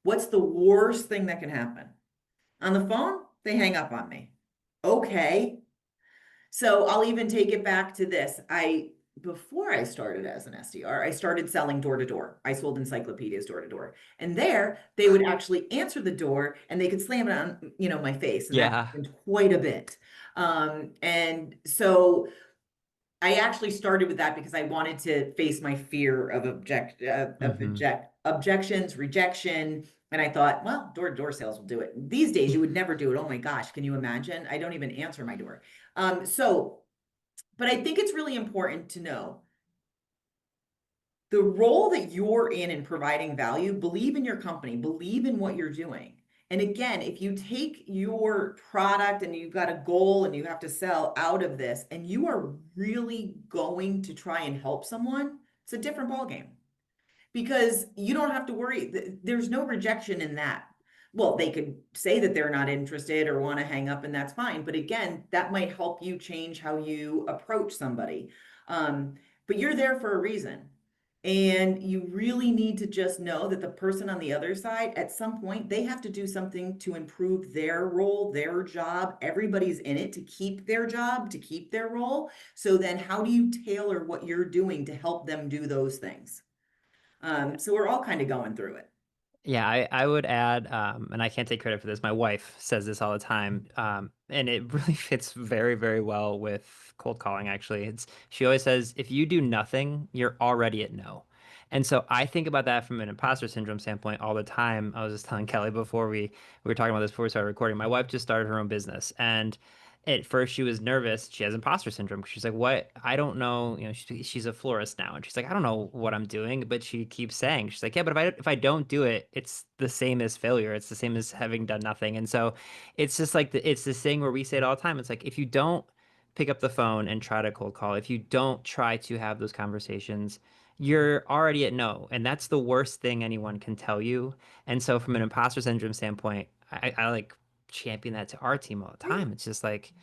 What's the worst thing that can happen? On the phone, they hang up on me. Okay. So I'll even take it back to this. Before I started as an SDR, I started selling door to door. I sold encyclopedias door to door. And there they would actually answer the door and they could slam it on, my face. And that Yeah. happened quite a bit. And so I actually started with that because I wanted to face my fear of Hmm. objections, rejection. And I thought, well, door to door sales will do it. These days, you would never do it. Oh my gosh, can you imagine? I don't even answer my door. But I think it's really important to know the role that you're in providing value, believe in your company, believe in what you're doing. And again, if you take your product and you've got a goal and you have to sell out of this and you are really going to try and help someone, it's a different ballgame because you don't have to worry. There's no rejection in that. Well, they could say that they're not interested or want to hang up, and that's fine. But again, that might help you change how you approach somebody. Um, but you're there for a reason. And you really need to just know that the person on the other side, at some point, they have to do something to improve their role, their job. Everybody's in it to keep their job, to keep their role. So then, how do you tailor what you're doing to help them do those things? So we're all kind of going through it. Yeah, I would add, and I can't take credit for this. My wife says this all the time, and it really fits very, very well with cold calling, actually. She always says, if you do nothing, you're already at no. And so I think about that from an imposter syndrome standpoint all the time. I was just telling Kelly before we were talking about this before we started recording. My wife just started her own business, and at first she was nervous. She has imposter syndrome because she's like, "What? I don't know." You know, she's a florist now, and she's like, "I don't know what I'm doing." But she keeps saying, "She's like, yeah, but if I don't do it, it's the same as failure. It's the same as having done nothing." And so, it's just like it's this thing where we say it all the time. It's like if you don't pick up the phone and try to cold call, if you don't try to have those conversations, you're already at no, and that's the worst thing anyone can tell you. And so, from an imposter syndrome standpoint, I like champion that to our team all the Yeah. time. It's just like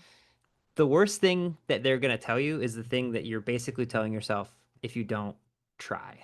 the worst thing that they're going to tell you is the thing that you're basically telling yourself if you don't try.